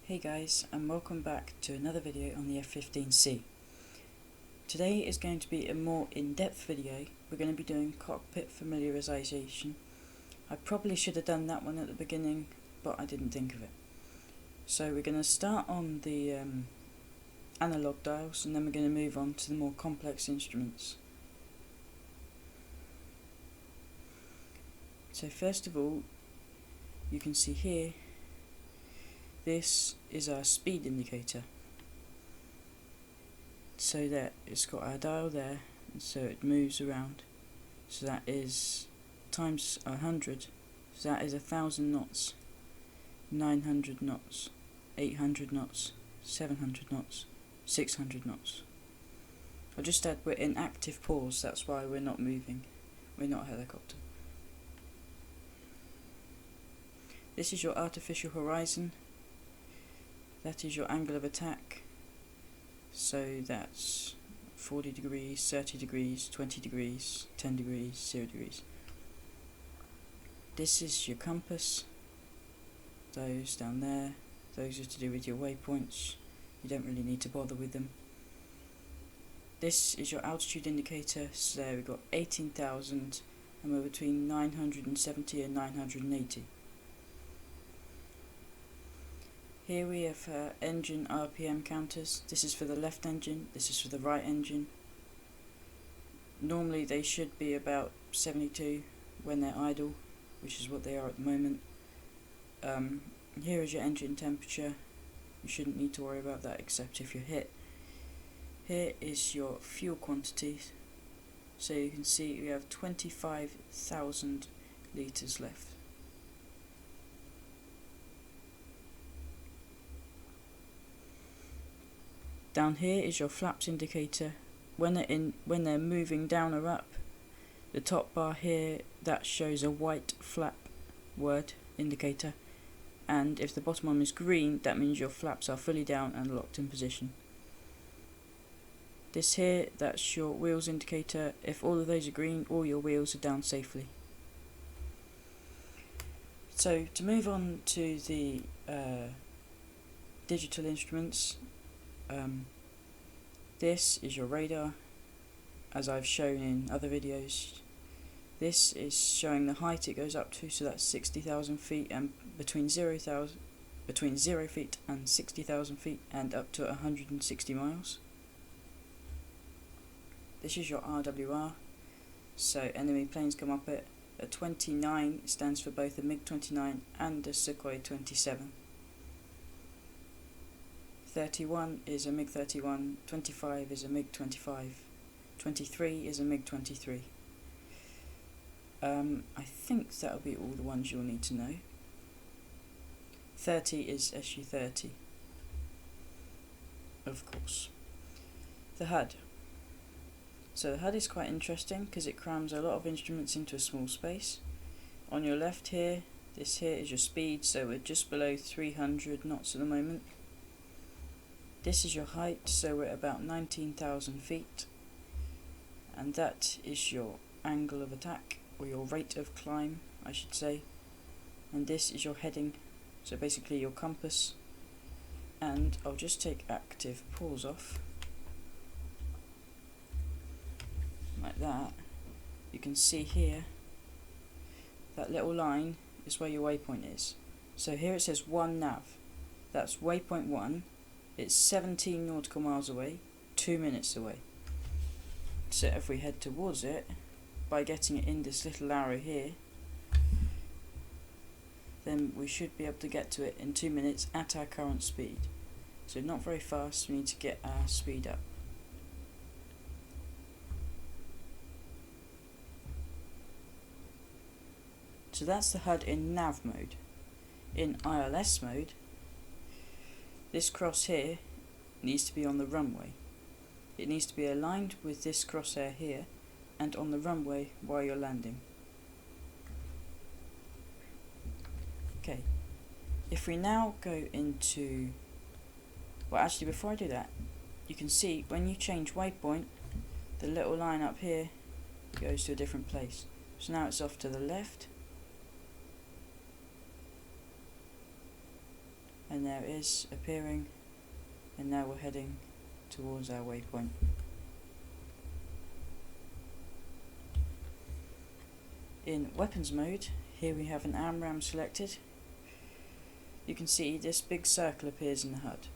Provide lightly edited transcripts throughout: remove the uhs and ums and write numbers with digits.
Hey guys, and welcome back to another video on the F-15C. Today is going to be a more in-depth video. We're going to be doing cockpit familiarization. I probably should have done that one at the beginning, but I didn't think of it. So we're going to start on the analog dials, and then we're going to move on to the more complex instruments. So first of all, you can see here, this is our speed indicator. So that it's got our dial there, and so it moves around. So that is times 100. So that is 1,000 knots, 900 knots, 800 knots, 700 knots, 600 knots. I'll just add we're in active pause. That's why we're not moving. We're not a helicopter. This is your artificial horizon. That is your angle of attack, so that's 40 degrees, 30 degrees, 20 degrees, 10 degrees, 0 degrees. This is your compass, those down there, those are to do with your waypoints, you don't really need to bother with them. This is your altitude indicator, so there we've got 18,000 and we're between 970 and 980. Here we have engine RPM counters. This is for the left engine, this is for the right engine. Normally they should be about 72 when they're idle, which is what they are at the moment. Here is your engine temperature. You shouldn't need to worry about that except if you're hit. Here is your fuel quantities. So you can see we have 25,000 litres left. Down here is your flaps indicator. When they're moving down or up, the top bar here, that shows a white flap word indicator, and if the bottom one is green, that means your flaps are fully down and locked in position. This here, that's your wheels indicator. If all of those are green, all your wheels are down safely. So to move on to the digital instruments, this is your radar, as I've shown in other videos. This is showing the height it goes up to, so that's 60,000 feet, and between 0 feet and 60,000 feet, and up to 160 miles. This is your RWR, so enemy planes come up it. A 29 stands for both a MiG-29 and a Sukhoi 27. 31 is a MiG-31, 25 is a MiG-25, 23 is a MiG-23. I think that'll be all the ones you'll need to know. 30 is Su-30, of course. The HUD. So the HUD is quite interesting because it crams a lot of instruments into a small space. On your left here, this here is your speed, so we're just below 300 knots at the moment. This is your height, so we're at about 19,000 feet, and that is your angle of attack, or your rate of climb I should say, and this is your heading, so basically your compass. And I'll just take active pause off, like that. You can see here, that little line is where your waypoint is. So here it says 1 nav, that's waypoint 1. It's 17 nautical miles away, 2 minutes away. So if we head towards it, by getting it in this little arrow here, then we should be able to get to it in 2 minutes at our current speed. So not very fast, we need to get our speed up. So that's the HUD in nav mode. In ILS mode, this cross here needs to be on the runway. It needs to be aligned with this crosshair here and on the runway while you're landing. Okay, if we now go into, well actually before I do that, you can see when you change waypoint, the little line up here goes to a different place. So now it's off to the left, and there it is appearing, and now we're heading towards our waypoint. In weapons mode, here we have an ARM selected. You can see this big circle appears in the HUD.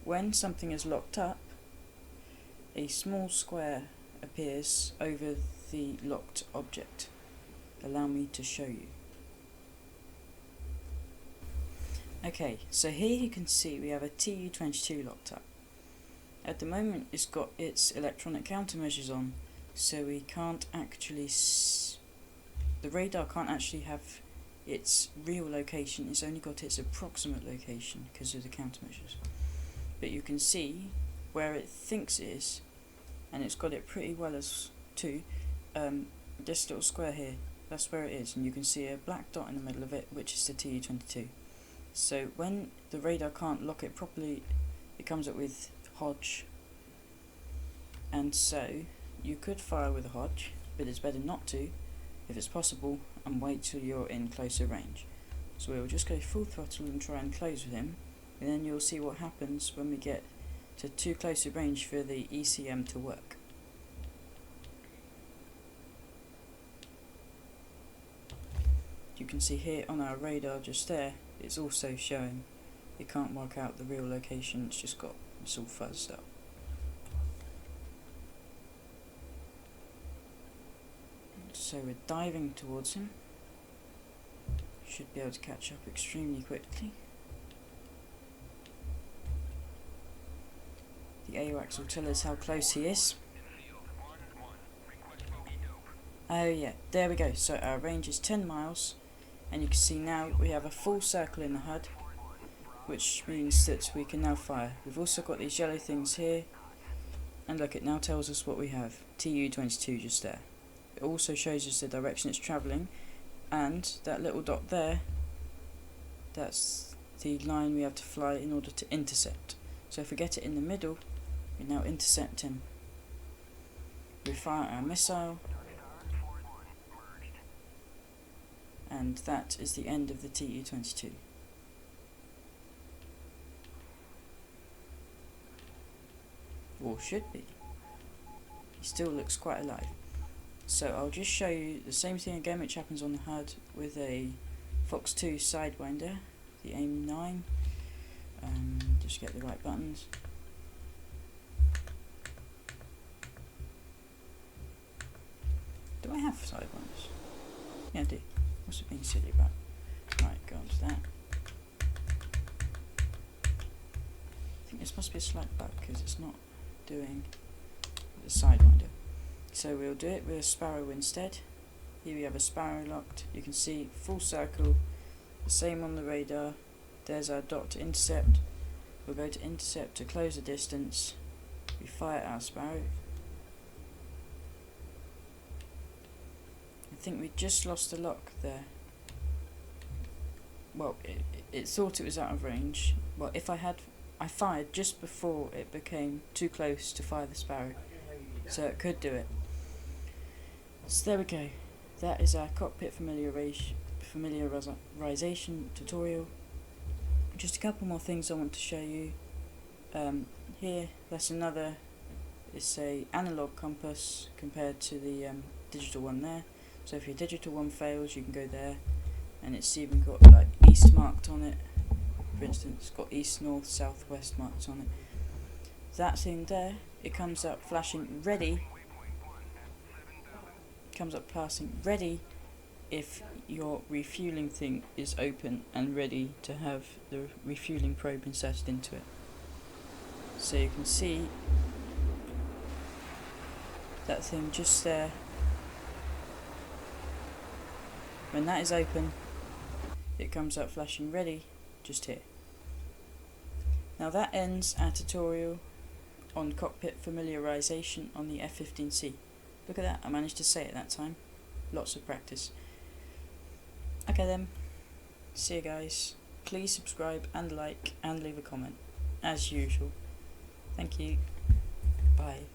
When something is locked up, a small square appears over the locked object. Allow me to show you. Okay, so here you can see we have a Tu-22 locked up. At the moment it's got its electronic countermeasures on, so we can't actually the radar can't actually have its real location, it's only got its approximate location because of the countermeasures. But you can see where it thinks it is, and it's got it pretty well as too. This little square here, that's where it is, and you can see a black dot in the middle of it, which is the Tu-22. So when the radar can't lock it properly, it comes up with Hodge, and so you could fire with a Hodge, but it's better not to if it's possible, and wait till you're in closer range. So we'll just go full throttle and try and close with him, and then you'll see what happens when we get to too close a range for the ECM to work. You can see here on our radar just there, it's also showing it can't work out the real location, it's all fuzzed up. So we're diving towards him. Should be able to catch up extremely quickly. The AWACS will tell us how close he is. Oh yeah, there we go. So our range is 10 miles, and you can see now we have a full circle in the HUD, which means that we can now fire. We've also got these yellow things here, and look, it now tells us what we have. Tu-22 just there. It also shows us the direction it's travelling, and that little dot there, that's the line we have to fly in order to intercept. So if we get it in the middle, we now intercept him. We fire our missile, and that is the end of the Tu-22. Or should be. He still looks quite alive. So I'll just show you the same thing again, which happens on the HUD with a Fox 2 Sidewinder, the AIM 9. Just get the right buttons. Do I have Sidewinders? Yeah, I do. What's it being silly about? Right, go on to that. I think this must be a slight bug because it's not doing the Sidewinder. So we'll do it with a Sparrow instead. Here we have a Sparrow locked. You can see full circle, the same on the radar. There's our dot to intercept. We'll go to intercept to close the distance. We fire our Sparrow. I think we just lost the lock there. Well, it thought it was out of range. Well, I fired just before it became too close to fire the Sparrow, so it could do it. So there we go. That is our cockpit familiarization tutorial. Just a couple more things I want to show you. Here, that's another. It's a analog compass compared to the digital one there. So if your digital one fails, you can go there, and it's even got like east marked on it. For instance, it's got east, north, south, west marked on it. That thing there, it comes up flashing ready. Comes up passing ready if your refueling thing is open and ready to have the refueling probe inserted into it. So you can see that thing just there. When that is open, it comes up flashing ready just here. Now that ends our tutorial on cockpit familiarization on the F-15C. Look at that, I managed to say it that time. Lots of practice. Okay then, see you guys. Please subscribe and like and leave a comment, as usual. Thank you. Bye.